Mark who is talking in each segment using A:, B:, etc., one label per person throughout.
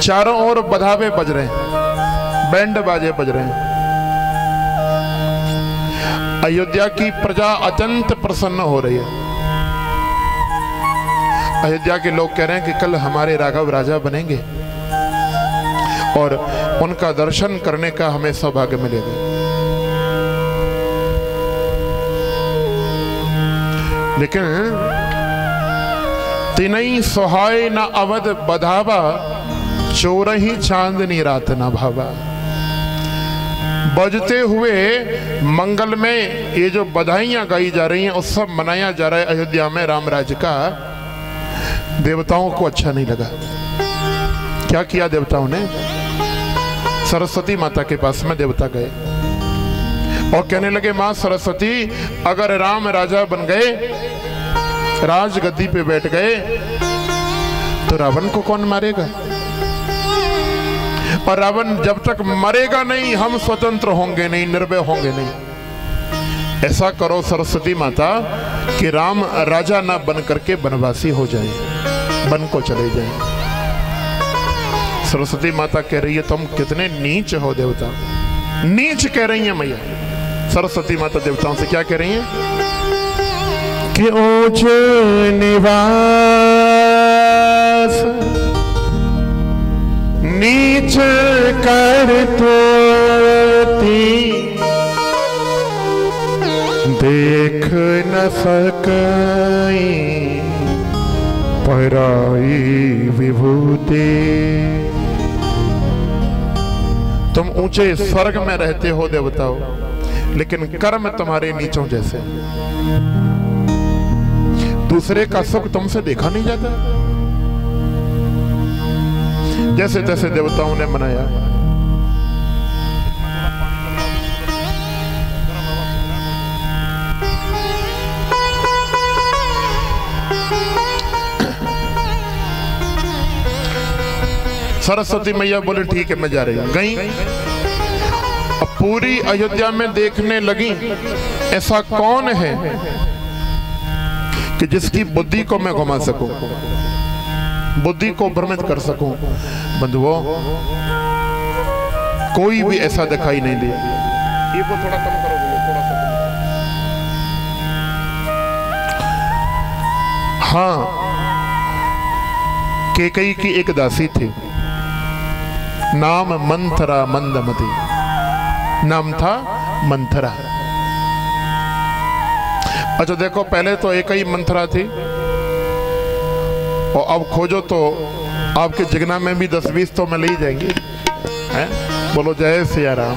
A: चारों ओर बधावे बज रहे हैं, बैंड बाजे बज रहे हैं। अयोध्या की प्रजा अत्यंत प्रसन्न हो रही है। अयोध्या के लोग कह रहे हैं कि कल हमारे राघव राजा बनेंगे और उनका दर्शन करने का हमें सौभाग्य मिलेगा। लेकिन तिनई सुहाए न अवध बधावा, चोरही चांदनी रात न भावा। बजते हुए मंगल में ये जो बधाइयां गाई जा रही हैं, उत्सव मनाया जा रहा है अयोध्या में राम राज्य का, देवताओं को अच्छा नहीं लगा। क्या किया देवताओं ने? सरस्वती माता के पास में देवता गए और कहने लगे, मां सरस्वती, अगर राम राजा बन गए, राज गद्दी पे बैठ गए, तो रावण को कौन मारेगा? और रावण जब तक मरेगा नहीं, हम स्वतंत्र होंगे नहीं, निर्भय होंगे नहीं। ऐसा करो सरस्वती माता कि राम राजा ना बन करके बनवासी हो जाए, वन को चले जाए। सरस्वती माता कह रही है, तुम कितने नीच हो देवता। नीच कह रही है मैया सरस्वती माता देवताओं से। क्या कह रही है कि ऊंच निवास नीच कर तोती, देख न सकई पराई विभूति। तुम ऊंचे स्वर्ग में रहते हो देवताओं, लेकिन कर्म तुम्हारे नीचों जैसे। दूसरे का सुख तुमसे देखा नहीं जाता। जैसे तैसे देवताओं ने मनाया। सरस्वती मैया बोले, ठीक है मैं जा रही हूं। गई, अब पूरी अयोध्या में देखने लगी ऐसा कौन है कि जिसकी बुद्धि को मैं घुमा सकूं, बुद्धि को भ्रमित कर सकूं। बंधुओं, कोई भी ऐसा दिखाई नहीं दे। ये वो थोड़ा कम करो, थोड़ा सा। हाँ, कैकेयी की एक दासी थी, नाम मंथरा मंदमती, नाम था मंथरा। अच्छा देखो, पहले तो एक ही मंथरा थी और अब खोजो तो आपके जिगना में भी 10-20 तो मिल ही जाएंगे, हैं? बोलो जय सिया राम।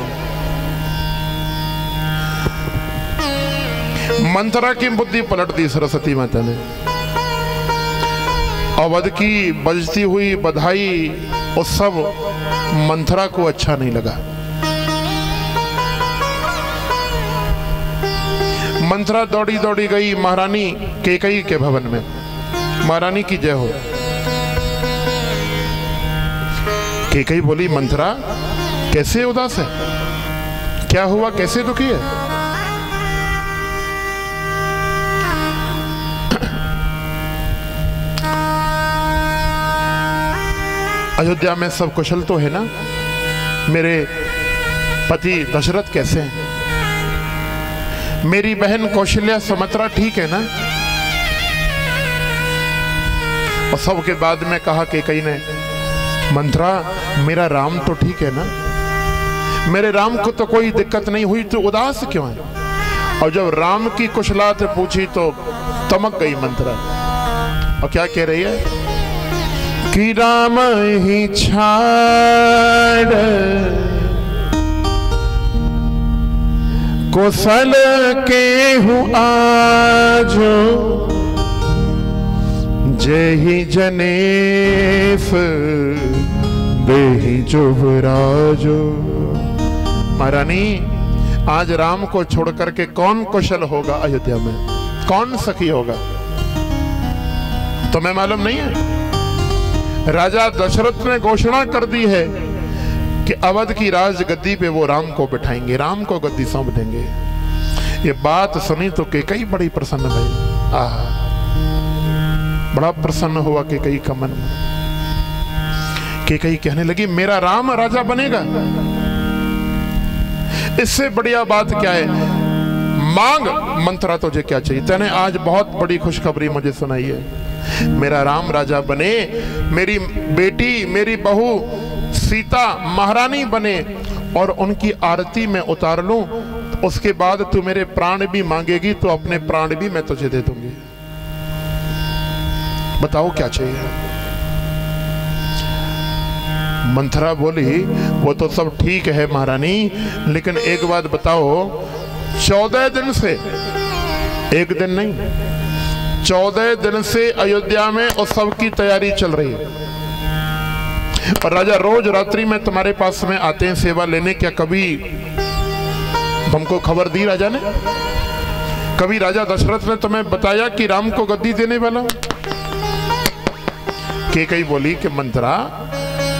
A: मंथरा की बुद्धि पलट दी सरस्वती माता ने। अवध की बजती हुई बधाई उत्सव मंथरा को अच्छा नहीं लगा। मंथरा दौड़ी दौड़ी गई महारानी कैकेयी के भवन में। महारानी की जय हो। कैकेयी बोली, मंथरा कैसे उदास है, क्या हुआ, कैसे दुखी है? अयोध्या में सब कुशल तो है ना? मेरे पति दशरथ कैसे हैं? मेरी बहन कौशल्या सुमित्रा ठीक है ना? और सबके बाद में कहा कैकेयी ने, मंथरा मेरा राम तो ठीक है ना? मेरे राम को तो कोई दिक्कत नहीं हुई, तो उदास क्यों है? और जब राम की कुशलात पूछी तो तमक गई मंथरा। और क्या कह रही है कि राम ही छाड़ कुशल के हूँ आजो, जय जनेस देहि जुबराजो। महारानी, आज राम को छोड़ करके कौन कुशल होगा अयोध्या में? कौन सखी होगा? तुम्हें मालूम नहीं है? राजा दशरथ ने घोषणा कर दी है कि अवध की राज गद्दी पे वो राम को बिठाएंगे, राम को गद्दी सौंप देंगे। ये बात सुनी तो कैकेयी बड़ी प्रसन्न भई। आहा, बड़ा प्रसन्न हुआ कैकेयी का मन। कैकेयी कहने लगी मेरा राम राजा बनेगा, इससे बढ़िया बात क्या है, मांग मंथरा तुझे क्या चाहिए। तूने आज बहुत बड़ी खुशखबरी मुझे सुनाई है, मेरा राम राजा बने, मेरी बेटी मेरी बहू सीता महारानी बने और उनकी आरती में उतार लूं, उसके बाद तू मेरे प्राण भी मांगेगी तो अपने प्राण भी मैं तुझे दे दूंगी। बताओ क्या चाहिए। मंथरा बोली वो तो सब ठीक है महारानी, लेकिन एक बात बताओ, 14 दिन से, एक दिन नहीं 14 दिन से अयोध्या में उत्सव की तैयारी चल रही है और राजा रोज रात्रि में तुम्हारे पास में आते हैं सेवा लेने, क्या कभी तुमको खबर दी राजा ने? कभी राजा दशरथ ने तुम्हें बताया कि राम को गद्दी देने वाला? कैकेयी बोली कि मंथरा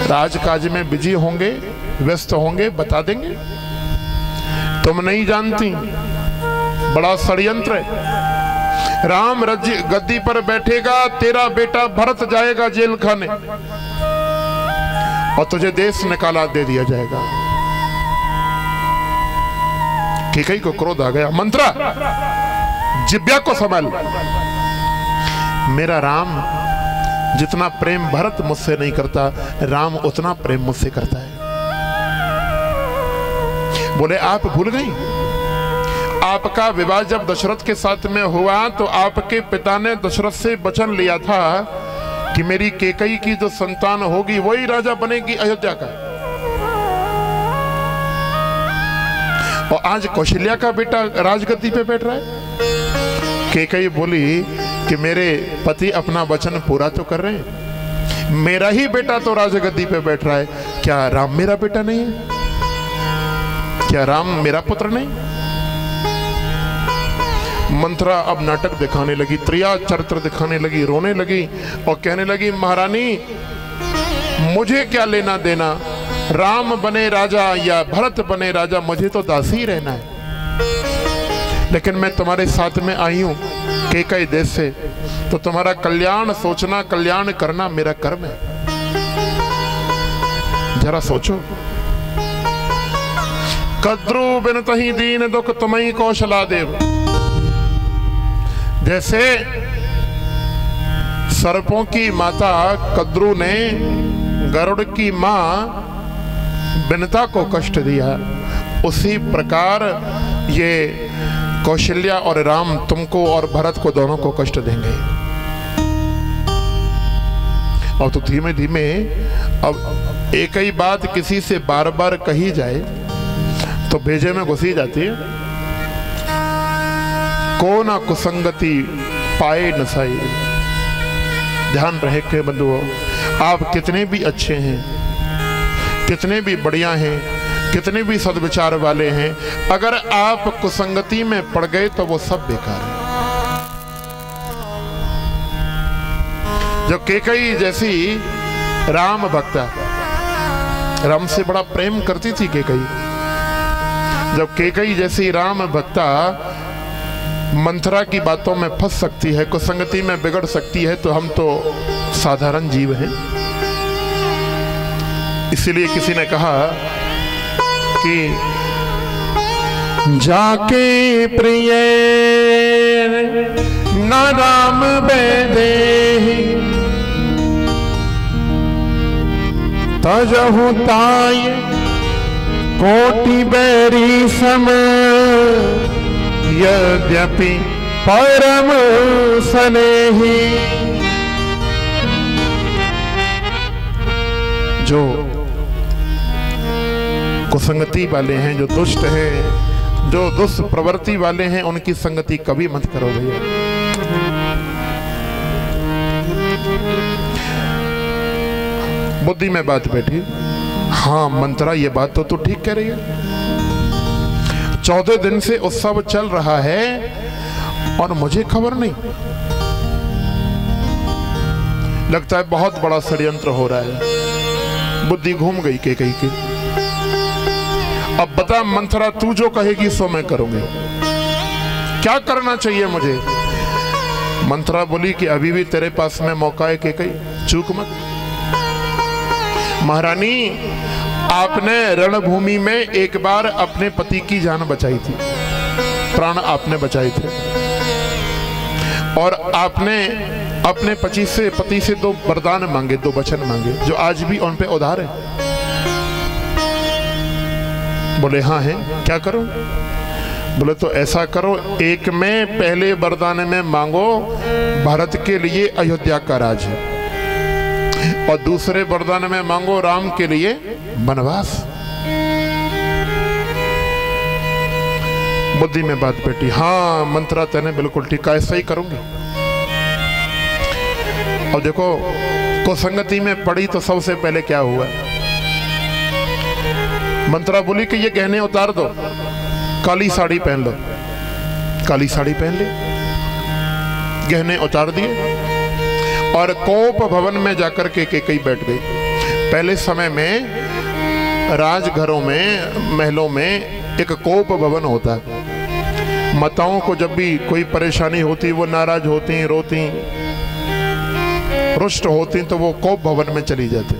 A: राजकाज में बिजी होंगे, व्यस्त होंगे, बता देंगे, तुम नहीं जानती, बड़ा षड्यंत्र है। राम गद्दी पर बैठेगा, तेरा बेटा भरत जाएगा जेल खाने और तुझे देश निकाला दे दिया जाएगा। कैकेयी को क्रोध आ गया, मंथरा जिब्या को संभाल, मेरा राम जितना प्रेम भरत मुझसे नहीं करता, राम उतना प्रेम मुझसे करता है। बोले आप भूल गई, आपका विवाह जब दशरथ के साथ में हुआ तो आपके पिता ने दशरथ से वचन लिया था कि मेरी कैकेयी की जो संतान होगी वही राजा बनेगी अयोध्या का। और आज कौशल्या का बेटा राजगद्दी पे बैठ रहा है। कैकेयी बोली कि मेरे पति अपना वचन पूरा तो कर रहे हैं, मेरा ही बेटा तो राजगद्दी पे बैठ रहा है, क्या राम मेरा बेटा नहीं है? क्या राम मेरा पुत्र नहीं? मंथरा अब नाटक दिखाने लगी, त्रिया चरित्र दिखाने लगी, रोने लगी और कहने लगी महारानी मुझे क्या लेना देना, राम बने राजा या भरत बने राजा, मुझे तो दासी रहना है। लेकिन मैं तुम्हारे साथ में आई हूं कैकेयी देश से, तो तुम्हारा कल्याण सोचना, कल्याण करना मेरा कर्म है। जरा सोचो, कद्रु बिनत ही दीन दुख तुम्हें कौशला देव। जैसे सर्पों की माता कद्रु ने गरुड़ की मां बिनता को कष्ट दिया, उसी प्रकार ये कौशल्या और राम तुमको और भरत को दोनों को कष्ट देंगे। और तो धीमे धीमे अब एक ही बात किसी से बार बार कही जाए तो भेजे में घुसी जाती है। को ना कुसंगति पाए नसाई। ध्यान रहे के बंधुओं, आप कितने भी अच्छे हैं, कितने भी बढ़िया हैं, कितने भी सद्विचार वाले हैं, अगर आप कुसंगति में पड़ गए तो वो सब बेकार है। जो कैकेयी जैसी राम भक्ता, राम से बड़ा प्रेम करती थी कैकेयी, जब कैकेयी जैसी राम भक्ता मंथरा की बातों में फंस सकती है, कुसंगति में बिगड़ सकती है, तो हम तो साधारण जीव हैं। इसीलिए किसी ने कहा कि जाके प्रिय न राम बेदेहि तजहु ताय कोटि बैरी सम यद्यपि परम स्नेही। जो कुसंगति वाले हैं, जो दुष्ट हैं, जो दुष्ट प्रवृत्ति वाले हैं, उनकी संगति कभी मत करो भैया। बुद्धि में बात बैठी, हाँ मंथरा ये बात तो तू ठीक कह रही है। 14 दिन से उत्सव चल रहा है और मुझे खबर नहीं, लगता है बहुत बड़ा षड्यंत्र हो रहा है। बुद्धि घूम गई कैकेयी की। अब बता मंथरा, तू जो कहेगी सो मैं करूंगी, क्या करना चाहिए मुझे? मंथरा बोली कि अभी भी तेरे पास में मौका है कैकेयी, चूक मत। महारानी, आपने रणभूमि में एक बार अपने पति की जान बचाई थी, प्राण आपने बचाए थे, और आपने अपने पति से 2 वरदान मांगे, 2 वचन मांगे, जो आज भी उन पे उधार है। बोले हाँ है, क्या करो? बोले तो ऐसा करो, एक में पहले वरदान में मांगो भारत के लिए अयोध्या का राज, और दूसरे वरदान में मांगो राम के लिए वनवास। बुद्धि में बात बैठी, हाँ मंत्रा तेने बिल्कुल ठीक, ऐसा ही करूंगी। और देखो कुसंगति में पड़ी तो सबसे पहले क्या हुआ, मंत्रा बोली कि ये गहने उतार दो, काली साड़ी पहन लो। काली साड़ी पहन ली, गहने उतार दिए, और कोप भवन में जाकर के कई बैठ गई। पहले समय में राजघरों में, महलों में एक कोप भवन होता है। माताओं को जब भी कोई परेशानी होती, वो नाराज होती, रोती, रुष्ट होती, तो वो कोप भवन में चली जाती।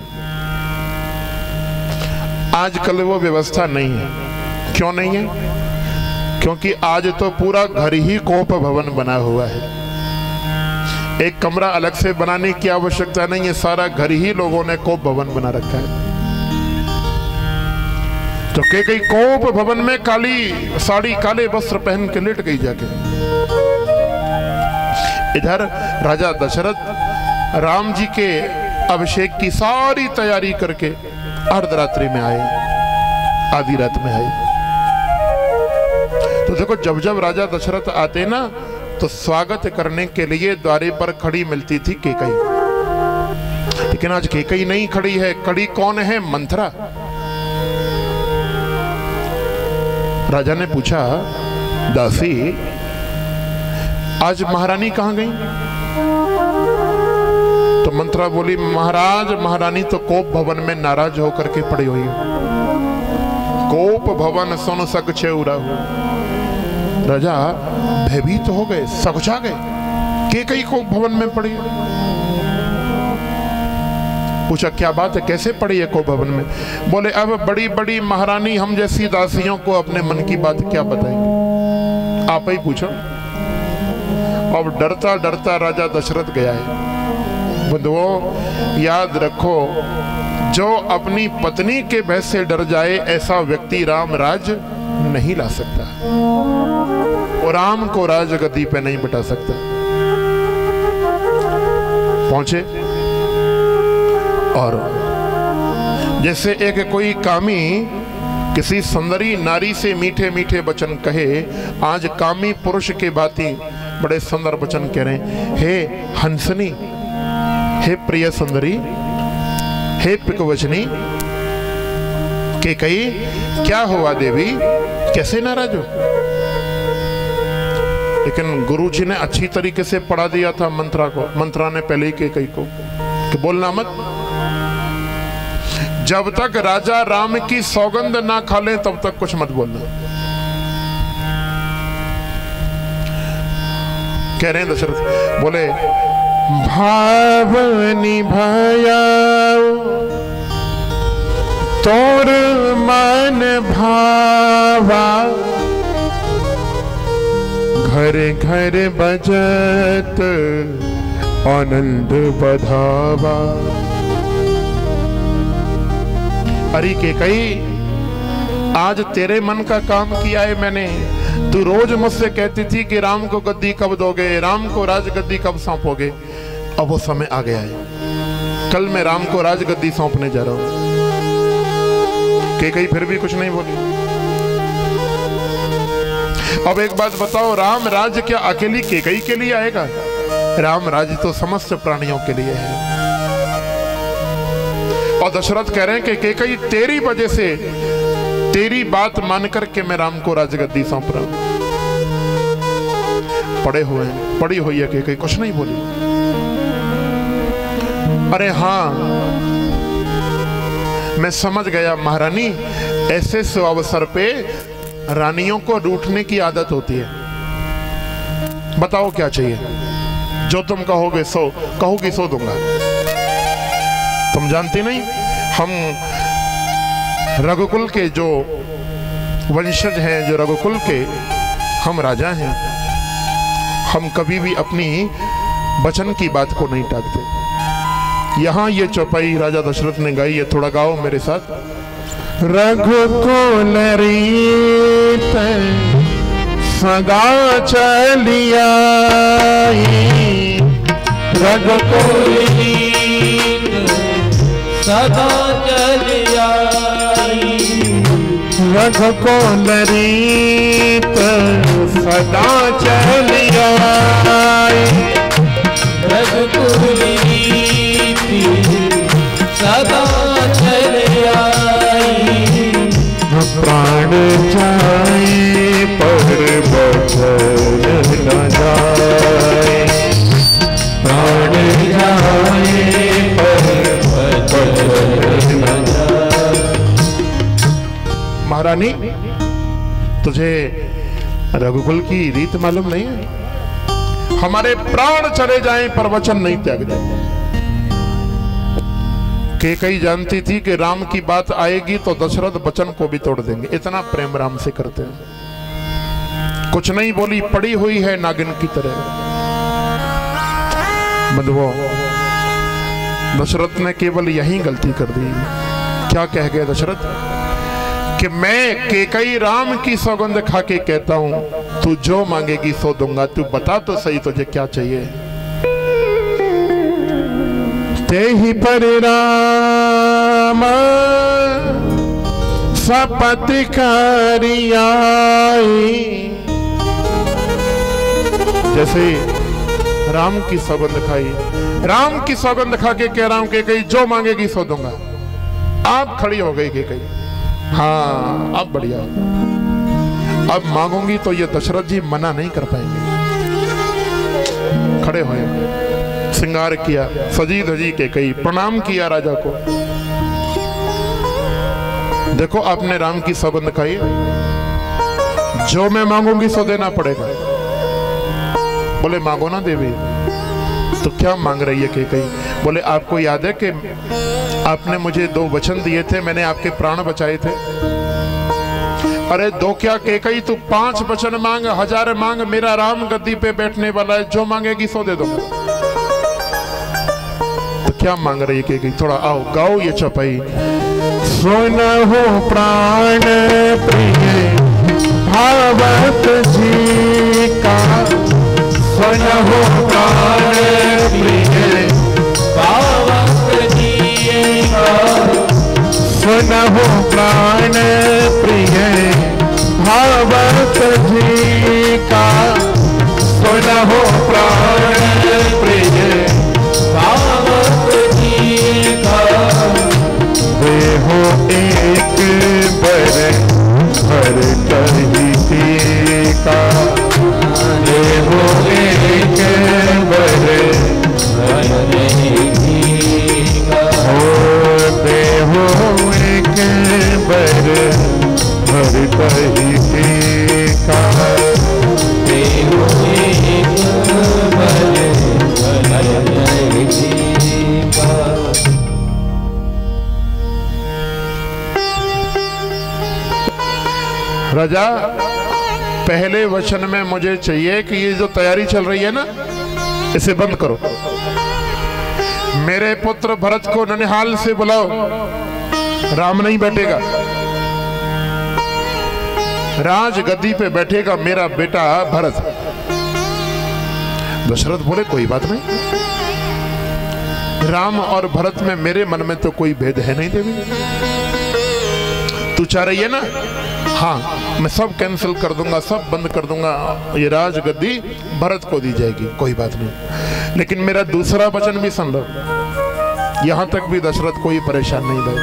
A: आजकल वो व्यवस्था नहीं है। क्यों नहीं है? क्योंकि आज तो पूरा घर ही कोप भवन बना हुआ है। एक कमरा अलग से बनाने की आवश्यकता नहीं है, सारा घर ही लोगों ने कोप भवन बना रखा है। तो कई कोप भवन में काली साड़ी, काले वस्त्र पहन के लेट गई जाके। इधर राजा दशरथ राम जी के अभिषेक की सारी तैयारी करके अर्धरात्रि में आए, आधी रात में आए। तो देखो जब जब राजा दशरथ आते ना, तो स्वागत करने के लिए द्वारे पर खड़ी मिलती थी कैकई। लेकिन आज कैकई नहीं खड़ी है, खड़ी कौन है? मंथरा। राजा ने पूछा, दासी आज महारानी कहां गई? तो मंत्रा बोली, महाराज महारानी तो कोप भवन में नाराज होकर के पड़ी हुई है। कोप भवन सुन सक छेउरा हो। राजा भयभीत हो गए, सकुचा गए, कैकई कोप भवन में पड़ी है। पूछा क्या बात है, कैसे पड़ी है कोप भवन में? बोले अब बड़ी बड़ी महारानी हम जैसी दासियों को अपने मन की बात क्या बताएंगे, आप ही पूछो। अब डरता डरता राजा दशरथ गया है। बंधुओं याद रखो, जो अपनी पत्नी के भय से डर जाए, ऐसा व्यक्ति राम राज नहीं ला सकता, और राम को राजगद्दी पे नहीं बिठा सकता। पहुंचे, और जैसे एक कोई कामी किसी सुंदरी नारी से मीठे मीठे वचन कहे, आज कामी पुरुष के भांति बड़े सुंदर वचन कह रहे हैं। हे हंसनी, हे प्रिय सुंदरी, हे पिकवचनी, के कही क्या हुआ देवी, कैसे नाराज हो? लेकिन गुरुजी ने अच्छी तरीके से पढ़ा दिया था मंत्रा को। मंत्रा ने पहले ही के कही को कि बोलना मत, जब तक राजा राम की सौगंध ना खा ले तब तक कुछ मत बोलना। कह रहे हैं दशरथ, बोले भाव निभाया तोर मन भावा, घर घर बजत आनंद बधावा। अरे के कही, आज तेरे मन का काम किया है मैंने। तू रोज मुझसे कहती थी कि राम को गद्दी कब दोगे, राम को राजगद्दी कब सौंपोगे। अब वो समय आ गया है, कल मैं राम को राजगद्दी सौंपने जा रहा हूं। कई फिर भी कुछ नहीं बोली। अब एक बात बताओ, राम राज्य क्या अकेली केकई के लिए आएगा? राम राज्य तो समस्त प्राणियों के लिए है। और दशरथ कह रहे हैं कि केकई तेरी वजह से, तेरी बात मानकर के मैं राम को राजगद्दी सौंप रहा हूं। पड़ी हुई है केकई, कुछ नहीं बोली। अरे हाँ, मैं समझ गया महारानी, ऐसे अवसर पे रानियों को रूठने की आदत होती है। बताओ क्या चाहिए, जो तुम कहोगे सो, कहोगी सो दूंगा। तुम जानती नहीं, हम रघुकुल के जो वंशज हैं, जो रघुकुल के हम राजा हैं, हम कभी भी अपनी वचन की बात को नहीं टालते। यहाँ ये चौपाई राजा दशरथ ने गाई है, थोड़ा गाओ मेरे साथ। रघुकुल रीत सदा चलिया,
B: रघुकुल रीत सदा चलिया,
A: रघुकुल रीत सदा चलिया,
B: रघुकुल रीत सदा चलिया।
A: प्राण जाए पर वचन न जाए,
B: प्राण जाए पर वचन न जाए।
A: महारानी, तुझे रघुकुल की रीत मालूम नहीं है? हमारे प्राण चले जाएं पर वचन नहीं त्याग जाए। कैकेयी जानती थी कि राम की बात आएगी तो दशरथ वचन को भी तोड़ देंगे, इतना प्रेम राम से करते हैं। कुछ नहीं बोली, पड़ी हुई है नागिन की तरह। बंधुओं, दशरथ ने केवल यही गलती कर दी। क्या कह गए दशरथ कि मैं कैकेयी राम की सौगंध खा के कहता हूं, तू जो मांगेगी सो दूंगा, तू बता तो सही तुझे क्या चाहिए। तेहि पर राम सपति करियाई। जैसे राम की सौगंध खाई, राम की सौगंध खा के कह रहा हूं कि कहीं जो मांगेगी सो दूंगा। आप खड़ी हो गई कि कहीं, हाँ अब बढ़िया, अब मांगूंगी तो ये दशरथ जी मना नहीं कर पाएंगे। खड़े हुए, श्रृंगार किया, सजी धजी के कई प्रणाम किया राजा को। देखो आपने राम की सौगंध खाई, जो मैं मांगूंगी सो देना पड़ेगा। बोले मांगो ना देवी। तो क्या मांग रही है कैकेयी? बोले आपको याद है कि आपने मुझे 2 वचन दिए थे, मैंने आपके प्राण बचाए थे। अरे 2 क्या कैकेयी, तू 5 वचन मांग, 1000 मांग, मेरा राम गद्दी पे बैठने वाला है, जो मांगेगी सो दे दूंगा। तो क्या मांग रही है कैकेयी? थोड़ा आओ गाओ ये चौपाई। सुनहु प्राण प्रिय भावत जी का, सुनहु प्राण प्रिय
B: भावत जी का,
A: सुनहु प्राण प्रिय भावत जी का, सुनहु प्राण प्रिय
B: भावत जी का।
A: देहो एक बर भर कही का, देहो एक बर देहो एक बर भर कही का,
B: देहो एक बर भर कही का।
A: राजा, पहले वचन में मुझे चाहिए कि ये जो तैयारी चल रही है ना, इसे बंद करो। मेरे पुत्र भरत को ननिहाल से बुलाओ। राम नहीं बैठेगा, राज गद्दी पे बैठेगा मेरा बेटा भरत। दशरथ बोले कोई बात नहीं, राम और भरत में मेरे मन में तो कोई भेद है नहीं देवी। तू चाह रही है ना, हाँ मैं सब कैंसिल कर दूंगा, सब बंद कर दूंगा, ये राज गद्दी भरत को दी जाएगी, कोई बात नहीं। लेकिन मेरा दूसरा वचन भी सुन लो। यहां तक भी दशरथ कोई परेशान नहीं भाई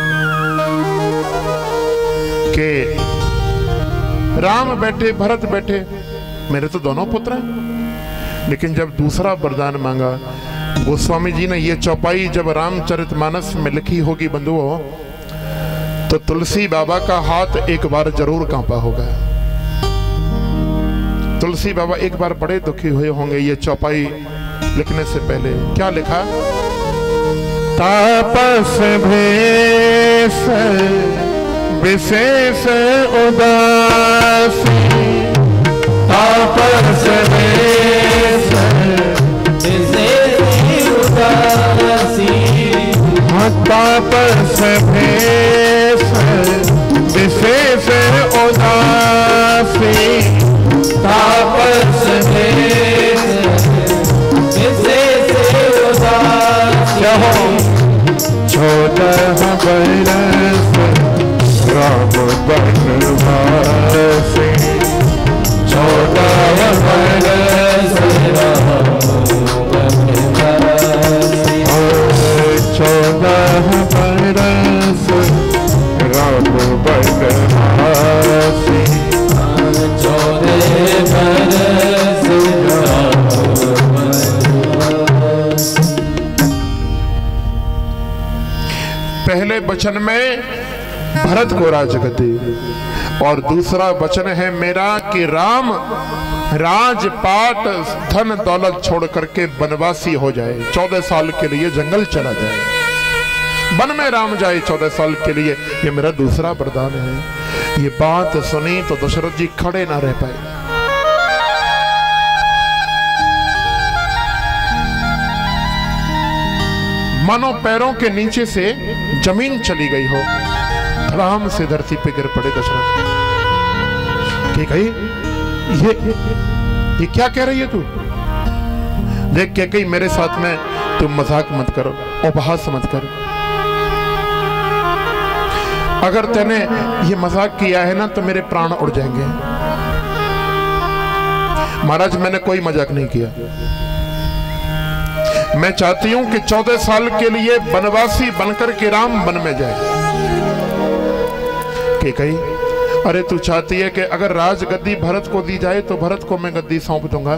A: कि राम बैठे भरत बैठे, मेरे तो दोनों पुत्र हैं। लेकिन जब दूसरा वरदान मांगा गोस्वामी जी ने, ये चौपाई जब रामचरितमानस में लिखी होगी बंधुओं, तो तुलसी बाबा का हाथ एक बार जरूर कांपा होगा। तुलसी बाबा एक बार बड़े दुखी हुए होंगे ये चौपाई लिखने से पहले। क्या लिखा? तापस भेष विशेष उदासी, तापस भेष
B: विशेष उदासी,
A: तापस भेष विशेष उदासी,
B: तापस भेष विशेष उदासी।
A: 14 बरस राम बनवासी,
B: 14 बरस राम बनवासी,
A: 14 बरस राम बनवासी,
B: 14 बरस राम बनवासी।
A: पहले वचन में भरत को राजगद्दी, और दूसरा वचन है मेरा कि राम राजपाट धन दौलत छोड़ करके वनवासी हो जाए, 14 साल के लिए जंगल चला जाए, वन में राम जाए 14 साल के लिए। ये मेरा दूसरा वरदान है। ये बात सुनी तो दशरथ जी खड़े ना रह पाए। मानो पैरों के नीचे से जमीन चली गई हो, धड़ाम से धरती पे गिर पड़े दशरथ। ठीक है, ये क्या कह रही है तू? देख के कहीं मेरे साथ में तुम मजाक मत करो, उपहास मत करो। अगर तूने ये मजाक किया है ना तो मेरे प्राण उड़ जाएंगे। महाराज मैंने कोई मजाक नहीं किया। मैं चाहती हूं कि 14 साल के लिए वनवासी बनकर के राम वन में जाए। कि कही अरे तू चाहती है कि अगर राज गद्दी भरत को दी जाए तो भरत को मैं गद्दी सौंप दूंगा,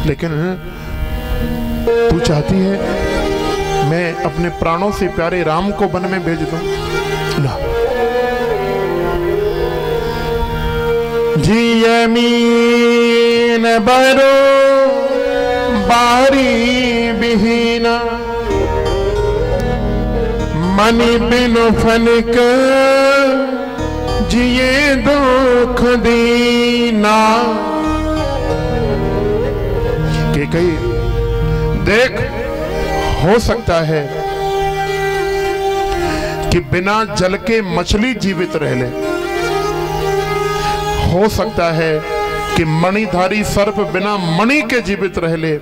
A: लेकिन तू चाहती है मैं अपने प्राणों से प्यारे राम को वन में भेज दूं? ना, जियमीन बरो बारी बिहीना, मणि बिनु फनक जिए दुख दीना। के कही देख, हो सकता है कि बिना जल के मछली जीवित रह ले, हो सकता है कि मणिधारी सर्प बिना मणि के जीवित रह ले,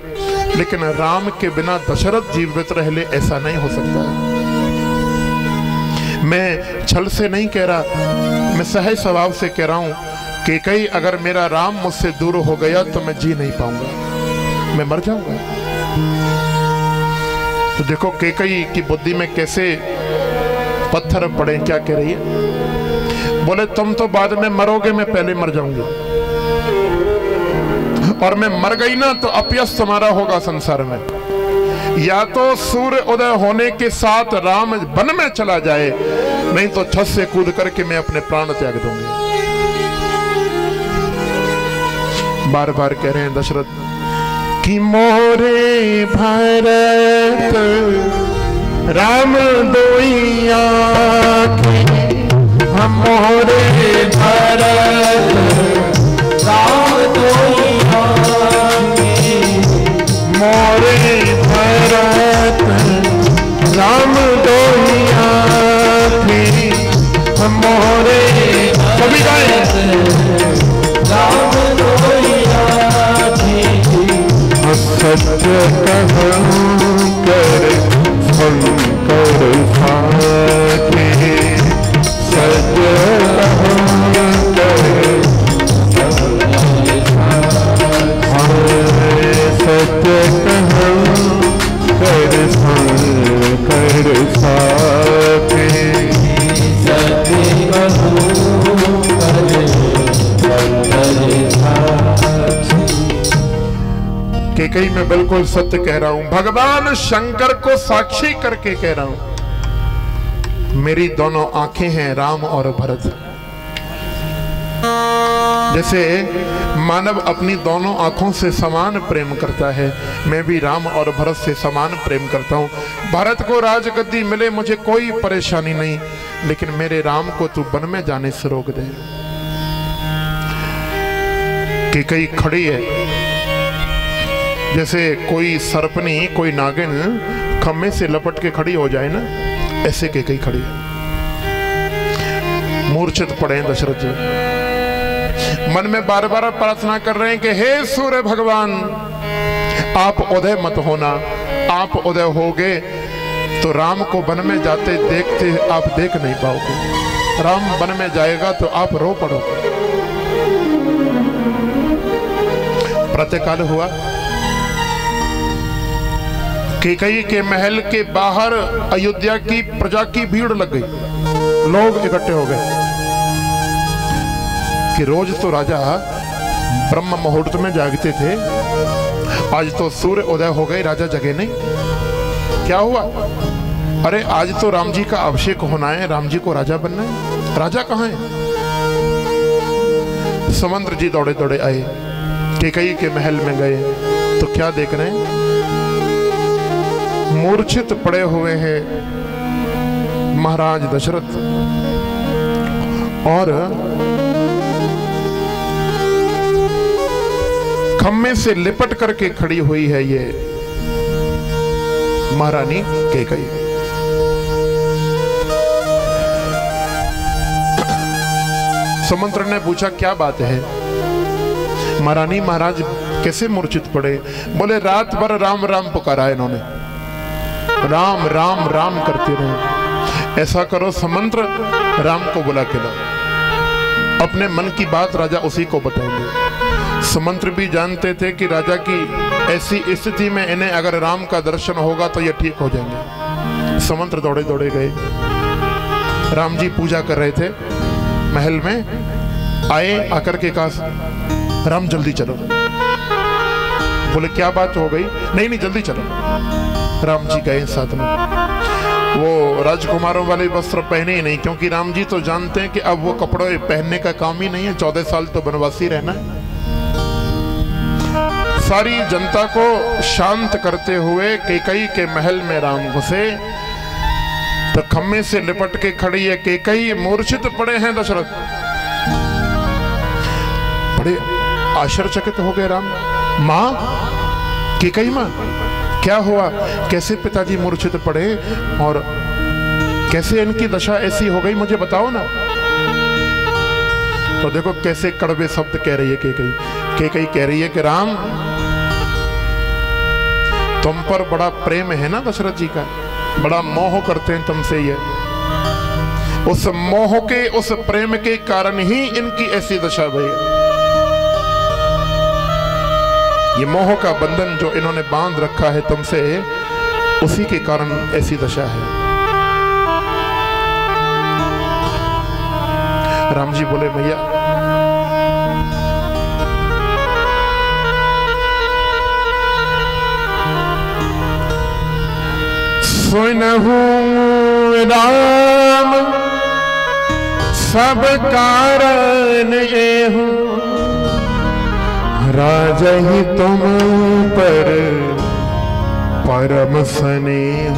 A: लेकिन राम के बिना दशरथ जीवित रह ले, ऐसा नहीं हो सकता। मैं छल से नहीं कह रहा, मैं सहज स्वभाव से कह रहा हूं कि कहीं अगर मेरा राम मुझसे दूर हो गया तो मैं जी नहीं पाऊंगा, मैं मर जाऊंगा। तो देखो केकई की बुद्धि में कैसे पत्थर पड़े। क्या कह रही है? बोले तुम तो बाद में मरोगे, मैं पहले मर जाऊंगी, और मैं मर गई ना तो अपयश तुम्हारा होगा संसार में। या तो सूर्य उदय होने के साथ राम वन में चला जाए, नहीं तो छत से कूद करके मैं अपने प्राण त्याग दूंगी। बार बार कह रहे हैं दशरथ कि मोरे भरत राम दोइया की, हम मोरे भरत
B: राम दोइया की,
A: मोरे भरत राम दोइया की, हम मोरे सभी गाए
B: राम दोइया की।
A: सत्य कहूं कर शंकर साथी, सत्य कहूं कर सत्य कहूं कर शंकर साथी,
B: सत्य कहूं कर शंकर साथी।
A: केकई मैं बिल्कुल सत्य कह रहा हूं, भगवान शंकर को साक्षी करके कह रहा हूं। मेरी दोनों आंखें हैं राम और भरत। जैसे मानव अपनी दोनों आंखों से समान प्रेम करता है, मैं भी राम और भरत से समान प्रेम करता हूँ। भरत को राजगद्दी मिले मुझे कोई परेशानी नहीं, लेकिन मेरे राम को तू वन में जाने से रोक दे। कि कई खड़ी है जैसे कोई सर्पनी, कोई नागिन खम्भे से लपट के खड़ी हो जाए ना, ऐसे के कई खड़ी है। मूर्छित पड़े दशरथ जी, मन में बार बार प्रार्थना कर रहे हैं कि हे सूर्य भगवान, आप उदय मत होना। आप उदय होगे तो राम को वन में जाते देखते आप देख नहीं पाओगे। राम वन में जाएगा तो आप रो पड़ोगे। प्रातःकाल हुआ, कैकेयी के महल के बाहर अयोध्या की प्रजा की भीड़ लग गई, लोग इकट्ठे हो गए कि रोज तो राजा ब्रह्म मुहूर्त में जागते थे, आज तो सूर्य उदय हो गए, राजा जगे नहीं। क्या हुआ? अरे आज तो राम जी का अभिषेक होना है, राम जी को राजा बनना है। राजा कहाँ है? समंत्र जी दौड़े दौड़े आए, कैकेयी के महल में गए तो क्या देख रहे हैं? मूर्छित पड़े हुए हैं महाराज दशरथ, और खम्भे से लिपट करके खड़ी हुई है ये महारानी कैकेयी। समंत्र ने पूछा क्या बात है? महारानी महाराज कैसे मूर्छित पड़े? बोले रात भर राम राम पुकारा इन्होंने, राम राम राम करते रहे। ऐसा करो समंत्र, राम को बुला के लाओ, अपने मन की बात राजा उसी को बताएंगे। समंत्र भी जानते थे कि राजा की ऐसी स्थिति में इन्हें अगर राम का दर्शन होगा तो ये ठीक हो जाएंगे। समंत्र दौड़े दौड़े गए, राम जी पूजा कर रहे थे महल में, आए आकर के कहा राम जल्दी चलो। बोले क्या बात हो गई? नहीं नहीं जल्दी चलो। राम जी गए साथ में, वो राजकुमारों वाले वस्त्र पहने ही नहीं, क्योंकि राम जी तो जानते हैं कि अब वो कपड़े पहनने का काम ही नहीं है, 14 साल तो वनवासी रहना है। सारी जनता को शांत करते हुए कैकेयी के महल में राम घुसे तो खम्भे से लिपट के खड़ी है कैकेयी, मूर्छित पड़े हैं दशरथ। बड़े आश्चर्यचकित हो गए राम। मां, कैकेयी मां, क्या हुआ? कैसे पिताजी मूर्छित पड़े और कैसे इनकी दशा ऐसी हो गई, मुझे बताओ ना। तो देखो कैसे कड़वे शब्द कह रही है कैकेयी। कैकेयी कह रही है कि राम, तुम पर बड़ा प्रेम है ना दशरथ जी का, बड़ा मोह करते हैं तुमसे ये। उस मोह के, उस प्रेम के कारण ही इनकी ऐसी दशा भई। ये मोह का बंधन जो इन्होंने बांध रखा है तुमसे, उसी के कारण ऐसी दशा है। राम जी बोले भैया सुनहु राम सब कारण एहु, राजा ही तुम पर परम स्नेह।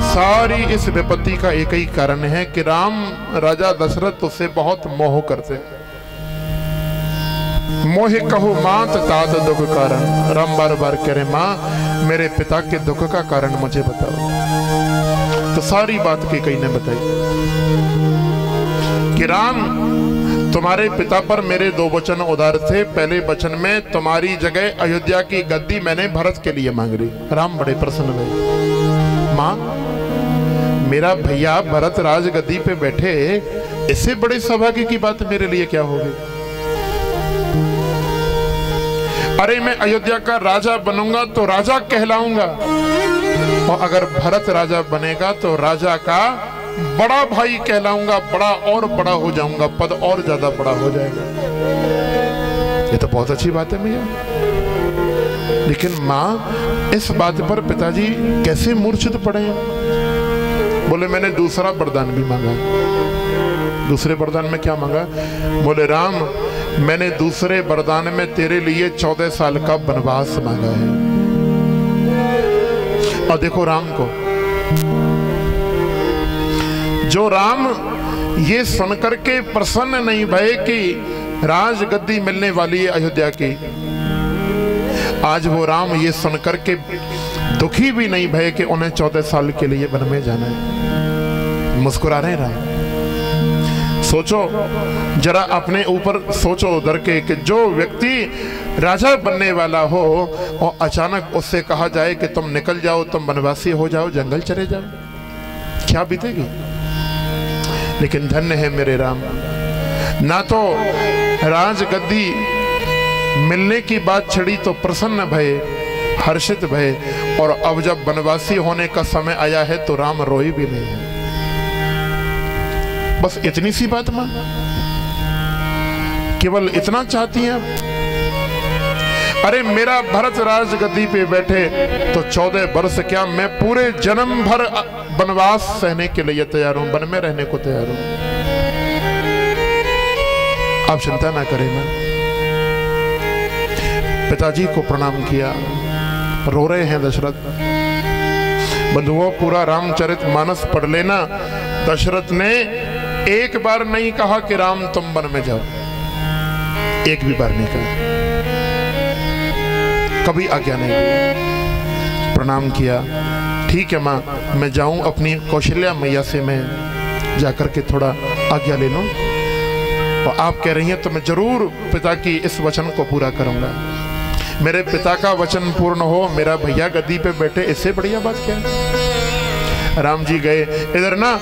A: सारी इस विपत्ति का एक ही कारण है कि राम राजा दशरथ उससे बहुत मोह करते। मोह कहो मात तात दुख कारण। राम बार बार कह रहे मां मेरे पिता के दुख का कारण मुझे बताओ। तो सारी बात कैकेयी ने बताई कि राम तुम्हारे पिता पर मेरे 2 वचन उदार थे। पहले वचन में तुम्हारी जगह अयोध्या की गद्दी मैंने भरत के लिए मांग ली। राम बड़े प्रसन्न हुए। मां, मेरा भैया भरत राज गद्दी पे बैठे, इससे बड़े सौभाग्य की बात मेरे लिए क्या होगी? अरे मैं अयोध्या का राजा बनूंगा तो राजा कहलाऊंगा, और अगर भरत राजा बनेगा तो राजा का बड़ा भाई कहलाऊंगा, बड़ा और बड़ा हो जाऊंगा, पद और ज्यादा बड़ा हो जाएगा। ये तो बहुत अच्छी बात है भैया। लेकिन मां, इस बात पर पिताजी कैसे मूर्छित पड़े हैं? बोले मैंने दूसरा वरदान भी मांगा। दूसरे वरदान में क्या मांगा? बोले राम मैंने दूसरे वरदान में तेरे लिए 14 साल का वनवास मांगा है। और देखो राम को, जो राम ये सुनकर के प्रसन्न नहीं भये कि राजगद्दी मिलने वाली है अयोध्या की, आज वो राम ये सुनकर के दुखी भी नहीं भये कि उन्हें 14 साल के लिए वन में जाना है। मुस्कुरा रहे राम। सोचो जरा, अपने ऊपर सोचो उधर के कि जो व्यक्ति राजा बनने वाला हो और अचानक उससे कहा जाए कि तुम निकल जाओ, तुम वनवासी हो जाओ, जंगल चले जाओ, क्या बीतेगी। लेकिन धन्य है मेरे राम, ना तो राजगद्दी मिलने की बात छड़ी तो प्रसन्न भये, हर्षित भये, और अब जब वनवासी होने का समय आया है तो राम रोए भी नहीं है। बस इतनी सी बात मां, केवल इतना चाहती हैं। अरे मेरा भरत राजगद्दी पे बैठे तो 14 वर्ष क्या, मैं पूरे जन्म भर वनवास सहने के लिए तैयार हूं, वन में रहने को तैयार हूं। आप चिंता ना करें। मैं पिताजी को प्रणाम किया, रो रहे हैं दशरथ। बंधुओं, पूरा रामचरित मानस पढ़ लेना। दशरथ ने एक बार नहीं कहा कि राम तुम वन में जाओ, एक भी बार नहीं कहा, कभी आज्ञा नहीं दी। प्रणाम किया, ठीक है माँ, मैं जाऊं अपनी कौशल्या मैया से, मैं जाकर के थोड़ा आज्ञा ले लूं। और आप कह रही हैं तो मैं जरूर पिता की इस वचन को पूरा करूंगा। मेरे पिता का वचन पूर्ण हो, मेरा भैया गद्दी पे बैठे, इससे बढ़िया बात क्या है। राम जी गए। इधर ना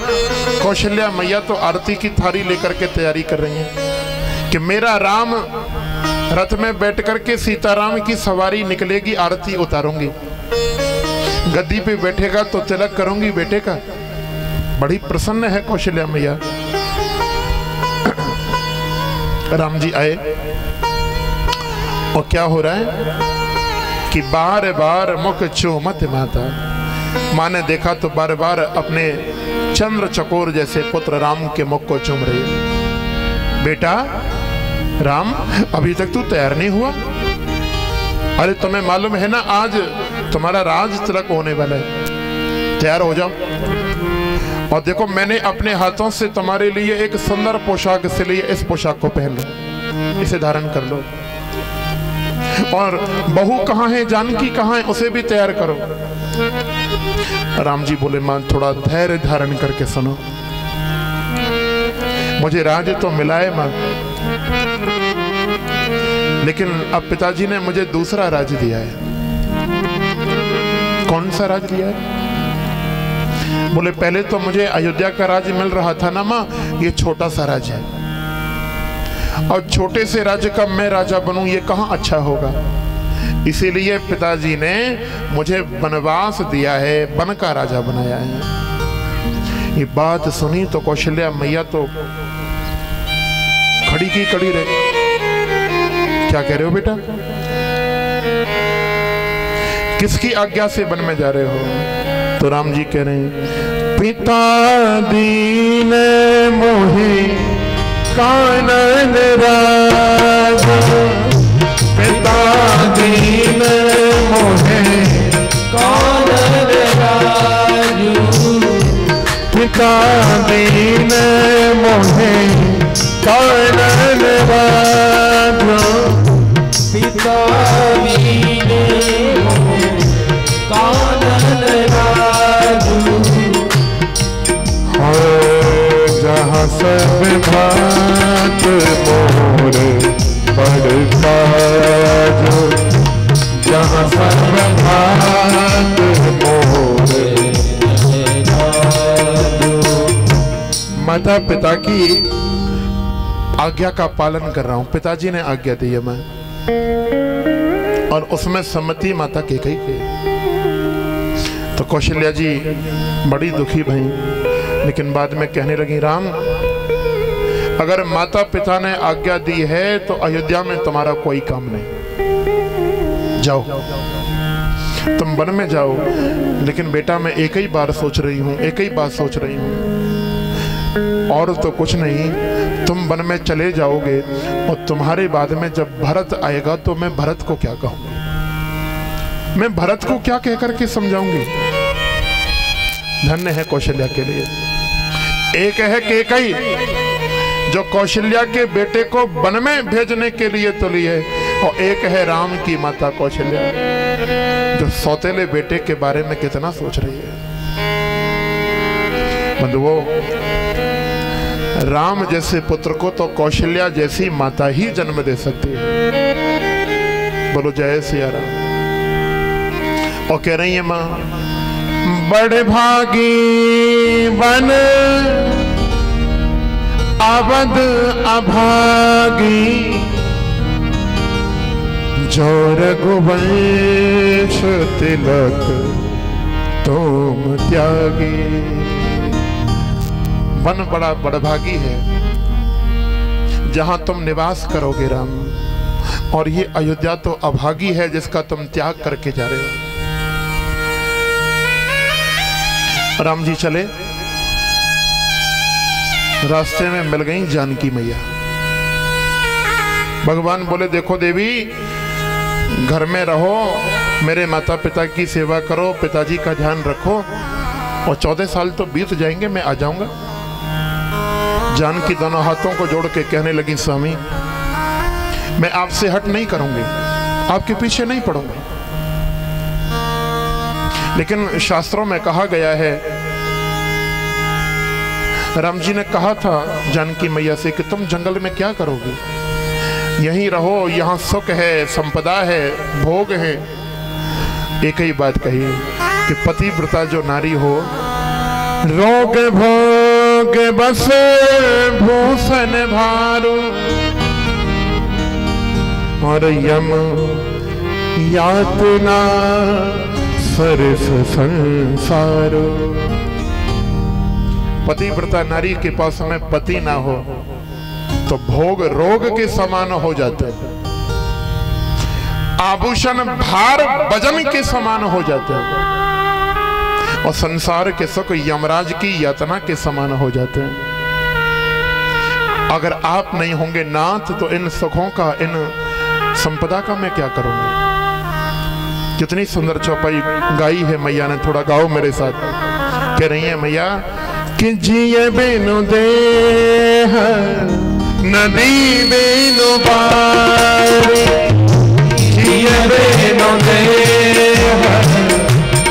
A: कौशल्या मैया तो आरती की थाली लेकर के तैयारी कर रही हैं कि मेरा राम रथ में बैठ करके सीताराम की सवारी निकलेगी, आरती उतारूंगी, गद्दी पे बैठेगा तो तिलक करूंगी बेटे का। बड़ी प्रसन्न है कौशल्या मैया। राम जी आए और क्या हो रहा है कि बार बार मुख चूमत माता। माँ ने देखा तो बार बार अपने चंद्र चकोर जैसे पुत्र राम के मुख को चूम रही है। बेटा राम, अभी तक तू तैयार नहीं हुआ? अरे तुम्हें मालूम है ना, आज तुम्हारा राज तिलक होने वाला है, तैयार हो जाओ। और देखो, मैंने अपने हाथों से तुम्हारे लिए एक सुंदर पोशाक सिली, इस पोशाक को पहन लो, इसे धारण कर लो। और बहू कहाँ है, जानकी कहाँ है, उसे भी तैयार करो। राम जी बोले, मां थोड़ा धैर्य धारण करके सुनो, मुझे राज तो मिला है मां, लेकिन अब पिताजी ने मुझे दूसरा राज दिया है। कौन सा राज दिया है? बोले, पहले तो मुझे अयोध्या का राज मिल रहा था ना मां, ये छोटा सा राज है, और छोटे से राज्य का मैं राजा बनूं, ये कहां अच्छा होगा। इसीलिए पिताजी ने मुझे वनवास दिया है, वन का राजा बनाया है। ये बात सुनी तो कौशल्या मैया तो खड़ी की खड़ी रही। क्या कह रहे हो बेटा? किसकी आज्ञा से वन में जा रहे हो? तो राम जी कह रहे हैं, पिता दीन मोहि कानन राज, पिता दीन मोहे कानन राजू, पिता दीन मोहे कानन राजू, पिता दीन मोहे कानन राजू। हो जहाँ सब भात मोर पड़ता जो, जहाँ सब भात मोर। माता पिता की आज्ञा का पालन कर रहा हूं, पिताजी ने आज्ञा दी है मैं, और उसमें सम्मति माता की कही गई। तो कौशल्या जी बड़ी दुखी भई, लेकिन बाद में कहने लगी, राम अगर माता पिता ने आज्ञा दी है तो अयोध्या में तुम्हारा कोई काम नहीं, जाओ तुम वन में जाओ। लेकिन बेटा मैं एक ही बार सोच रही हूँ, एक ही बात सोच रही हूँ और तो कुछ नहीं, तुम वन में चले जाओगे और तुम्हारे बाद में जब भरत आएगा तो मैं भरत को क्या कहूंगी, मैं भरत को क्या कह करके समझाऊंगी। धन्य है कौशल्या के लिए। एक है केकई जो कौशल्या के बेटे को वन में भेजने के लिए तुली है, और एक है राम की माता कौशल्या जो सौतेले बेटे के बारे में कितना सोच रही है। बंधुओं, राम जैसे पुत्र को तो कौशल्या जैसी माता ही जन्म दे सकती है। बोलो जय सिया राम। और कह रही है मां, बड़े भागी वन अवध अभागी, जो रघुवंश तिलक तुम त्यागी। वन बड़ा बड़भागी है जहां तुम निवास करोगे राम, और ये अयोध्या तो अभागी है जिसका तुम त्याग करके जा रहे हो। राम जी चले, रास्ते में मिल गई जानकी मैया। भगवान बोले देखो देवी, घर में रहो, मेरे माता पिता की सेवा करो, पिताजी का ध्यान रखो, और 14 साल तो बीत जाएंगे, मैं आ जाऊंगा। जानकी दोनों हाथों को जोड़ के कहने लगी, स्वामी मैं आपसे हट नहीं करूंगी, आपके पीछे नहीं पड़ूंगी। लेकिन शास्त्रों में कहा गया है, राम जी ने कहा था जानकी मैया से कि तुम जंगल में क्या करोगे, यहीं रहो, यहाँ सुख है, संपदा है, भोग है। एक ही बात कही कि पतिव्रता जो नारी हो, रोग भोग बस भूषण भारो, और यम यातना सरस संसारो। पतिव्रता नारी के पास में पति ना हो तो भोग रोग के समान हो जाते हैं, आभूषण भार वजन के समान हो जाते हैं, और संसार के सुख यमराज की यातना के समान हो जाते हैं। अगर आप नहीं होंगे नाथ तो इन सुखों का, इन संपदा का मैं क्या करूंगा। कितनी सुंदर चौपाई गाई है मैया ने, थोड़ा गाओ मेरे साथ। कह रही है मैया कि जिए बिनु देह नदी बिनु पारी,
B: जिए बिनु देह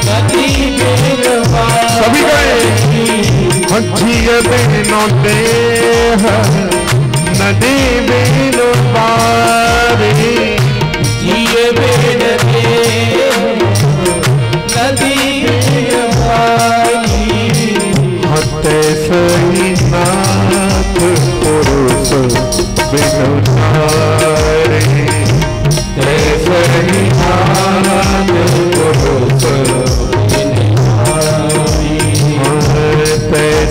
B: नदी बिनु पारी।
A: सभी गए, जिए बिनु देह नदी बिनु पारी,
B: जिए बिनु देह नदी बिनु पारी।
A: हते सही नाथ पुरुष बिनु नारी,
B: सही नाथ पुरुष बिनु नारी।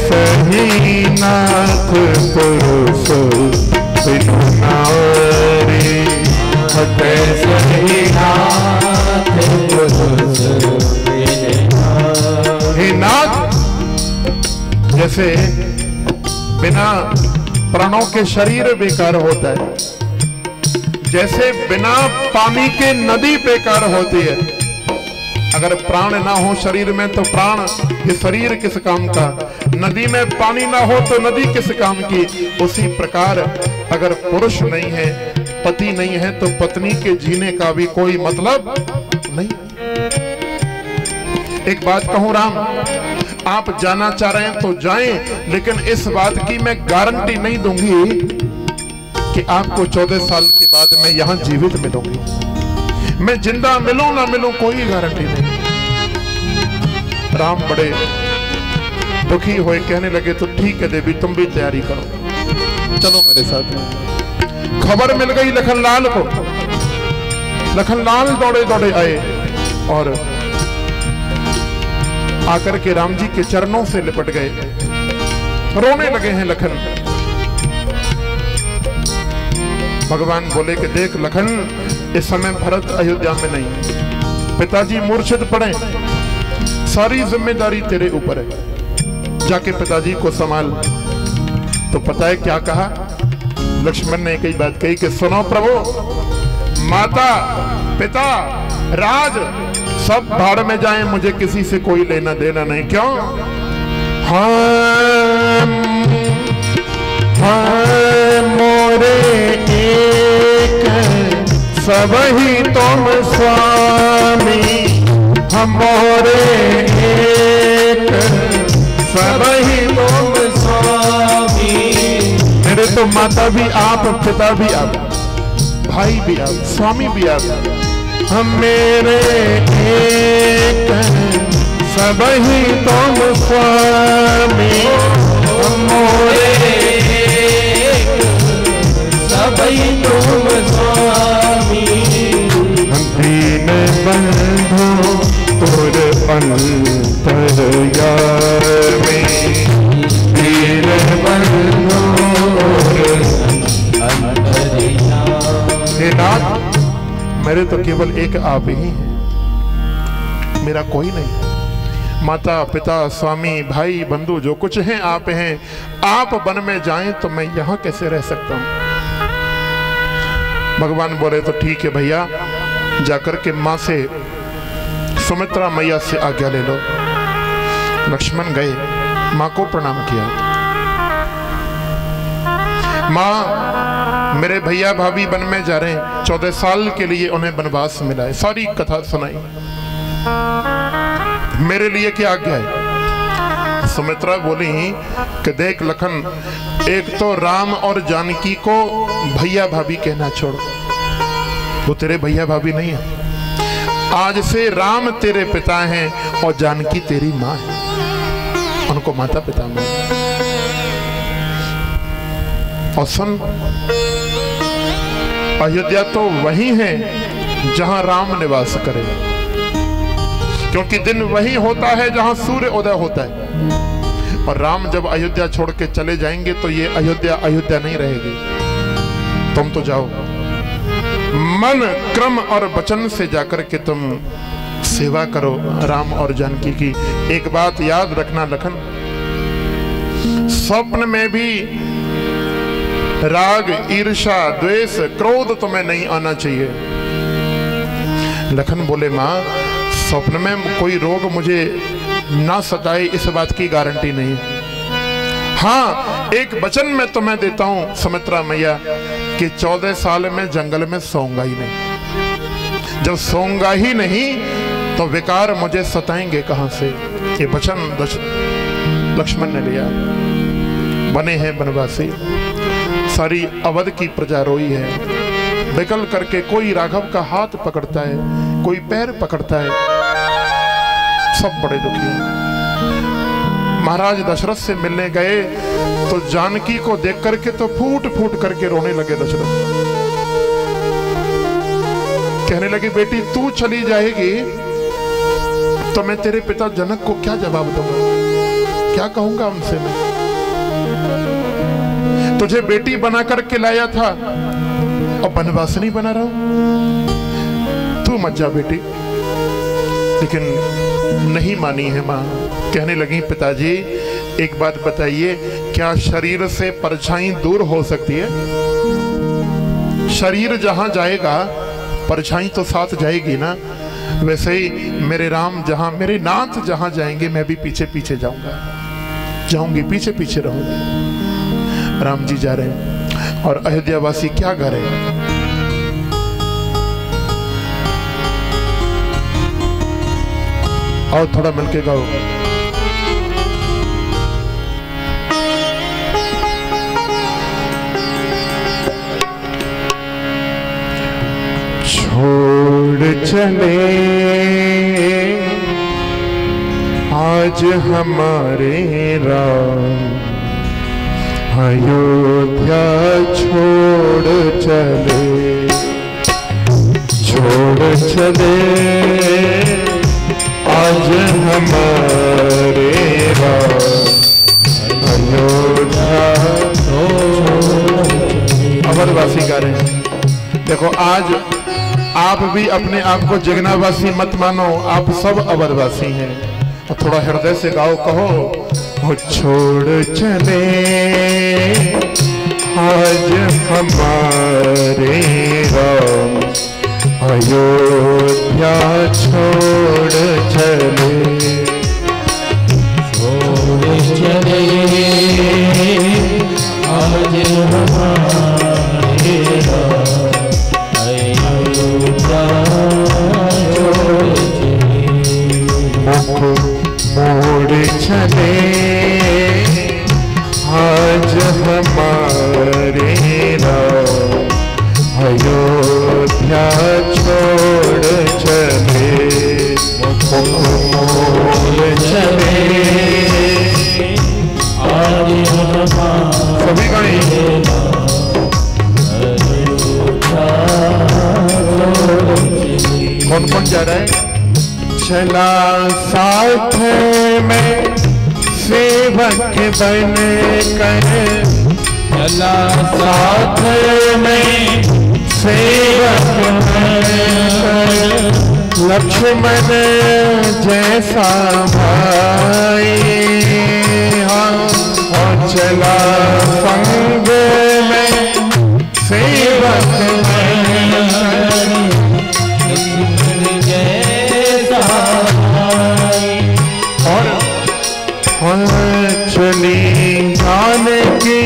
A: सही नाथ पुरुष बिनु नारी, हते
B: सही नाथ पुरुष बिनु नारी।
A: हे नाथ, जैसे बिना प्राणों के शरीर बेकार होता है, जैसे बिना पानी के नदी बेकार होती है। अगर प्राण ना हो शरीर में तो प्राण, ये शरीर किस काम का। नदी में पानी ना हो तो नदी किस काम की। उसी प्रकार अगर पुरुष नहीं है, पति नहीं है, तो पत्नी के जीने का भी कोई मतलब नहीं। एक बात कहूं राम, आप जाना चाह रहे हैं तो जाएं, लेकिन इस बात की मैं गारंटी नहीं दूंगी कि आपको 14 साल के बाद मैं यहां जीवित मिलूंगी। मैं जिंदा मिलूं ना मिलूं कोई गारंटी नहीं। राम बड़े दुखी हुए, कहने लगे तो ठीक है देवी, तुम भी तैयारी करो, चलो मेरे साथ। खबर मिल गई लखनलाल को। लखनलाल दौड़े दौड़े आए और आकर के राम जी के चरणों से लिपट गए, रोने लगे हैं लखन। भगवान बोले कि देख लखन, इस समय भरत अयोध्या में नहीं, पिताजी मूर्छित पड़े, सारी जिम्मेदारी तेरे ऊपर है, जाके पिताजी को संभाल। तो पता है क्या कहा? लक्ष्मण ने कई बात कही कि सुनो प्रभु, माता पिता राज सब भाड़ में जाएं, मुझे किसी से कोई लेना देना नहीं। क्यों? मोरे एक सब ही तुम स्वामी, हमोरे एक सब ही तुम स्वामी। मेरे तो माता भी आप, पिता भी आप, भाई भी आप, स्वामी भी आप, हम मेरे एक सब ही तुम स्वामी, हमोरे
B: सब ही तुम स्वामी।
A: दीन बंधु तुर अंतर्यामी, दीन बंधु हे नाथ, मेरे तो केवल एक आप ही हैं, मेरा कोई नहीं। माता पिता स्वामी भाई बंधु जो कुछ हैं आप हैं। आप वन में जाएं तो मैं यहां कैसे रह सकता हूं? भगवान बोले तो ठीक है भैया, जाकर के माँ से, सुमित्रा मैया से आज्ञा ले लो। लक्ष्मण गए, माँ को प्रणाम किया। माँ, मेरे भैया भाभी वन में जा रहे हैं, 14 साल के लिए उन्हें वनवास मिला है। सारी कथा सुनाई। मेरे लिए क्या आज्ञा है? सुमित्रा बोली कि देख लखन, एक तो राम और जानकी को भैया भाभी कहना छोड़, वो तेरे भैया भाभी नहीं है। आज से राम तेरे पिता हैं और जानकी तेरी माँ है, उनको माता पिता मान। और सुन, अयोध्या तो वही है जहां राम निवास करे, क्योंकि दिन वही होता है जहां सूर्य उदय होता है। और राम जब अयोध्या छोड़ के चले जाएंगे तो ये अयोध्या अयोध्या नहीं रहेगी। तुम तो जाओ, मन क्रम और वचन से जाकर के तुम सेवा करो राम और जानकी की। एक बात याद रखना लखन, स्वप्न में भी राग ईर्ष्या द्वेष क्रोध तुम्हें नहीं आना चाहिए। लखन बोले माँ, स्वप्न में कोई रोग मुझे ना सताए इस बात की गारंटी नहीं। हाँ, एक वचन मैं तुम्हें देता हूं सुमित्रा मैया कि 14 साल में जंगल में सोऊंगा ही नहीं। जब सोऊंगा ही नहीं तो विकार मुझे सताएंगे कहां से? ये वचन लक्ष्मण ने लिया। बने हैं वनवासी, सारी अवध की प्रजा रोई है। निकल करके कोई राघव का हाथ पकड़ता है, कोई पैर पकड़ता है, सब बड़े दुखी हैं। महाराज दशरथ से मिलने गए तो जानकी को देख करके तो फूट फूट करके रोने लगे दशरथ। कहने लगे बेटी तू चली जाएगी तो मैं तेरे पिता जनक को क्या जवाब दूंगा, क्या कहूंगा उनसे? मैं तुझे बेटी बना करके लाया था और वनवासिनी बना रहा हूं। तू मत जा बेटी। लेकिन नहीं मानी है मां। कहने लगी पिताजी एक बात बताइए, क्या शरीर से परछाई दूर हो सकती है? शरीर जहां जाएगा परछाई तो साथ जाएगी ना। वैसे ही मेरे राम जहां, मेरे नाथ जहां जाएंगे मैं भी पीछे पीछे जाऊंगा, जाऊंगी, पीछे पीछे रहूंगी। राम जी जा रहे हैं और अयोध्यावासी क्या गा रहे हैं? और थोड़ा मिलके गाओ। छोड़ चले आज हमारे राम, अयोध्या छोड़ चले, छोड़ चले आज हमारे राम, अयोध्या। अवधवासी गा रहे हैं। देखो आज आप भी अपने आप को जगनावासी मत मानो, आप सब अवधवासी हैं। और थोड़ा हृदय से गाओ, कहो वो छोड़ चले आज हमारे राम, अयोध्या छोड़ चले।
B: छोड़ चले आज हमारे राम, अयोध्या छोड़ चले।
A: मुख मोड़ चले आज हमारे राम, अयोध्या छोड़ चले। मुख मोड़ चले
B: आज हमारे
A: सभी गाएं। कौन कौन जा रहा है? चला साथ में सेवक बन कर,
B: चला साथ में
A: सेवक बन कर, लक्ष्मण जैसा भाई। और चला संग में सेवक बन कर, चली जानकी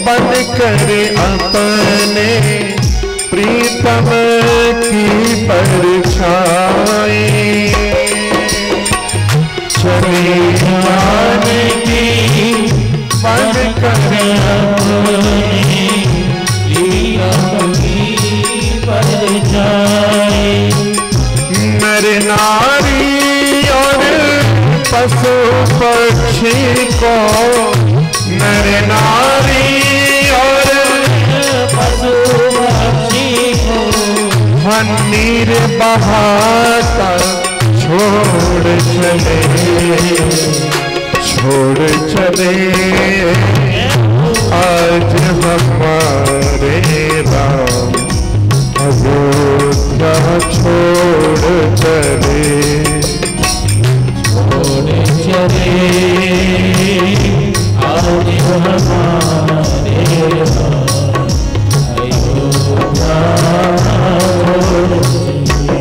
A: बन कर अपने प्रीतम की परछाई। चली जानकी बन कर अपने
B: प्रीतम की परछाई।
A: नर नारी और पशु पक्षी को, नर नारी और
B: पशु पक्षी को,
A: नीर बहाता छोड़ चले, छोड़ चले आज हमारे राम, अयोध्या छोड़ चले।
B: छोड़ चले आज हमारे राम, अयोध्या छोड़ चले।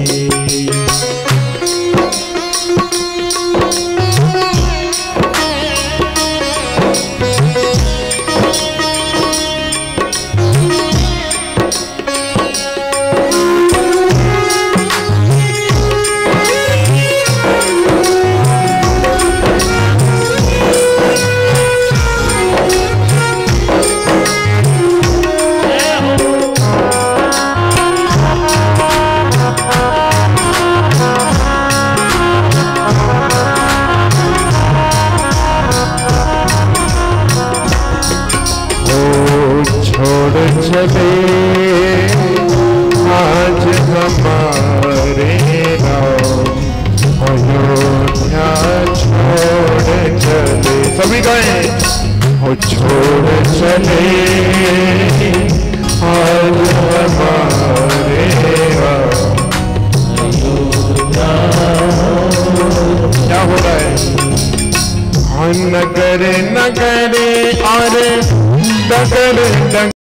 A: चले आज हमारे राम, अयोध्या छोड़ चले। सभी गाएं। वो छोड़ चले आज हमारे राम,
B: अयोध्या
A: क्या हो रहा है? नगर नगर और डगर डगर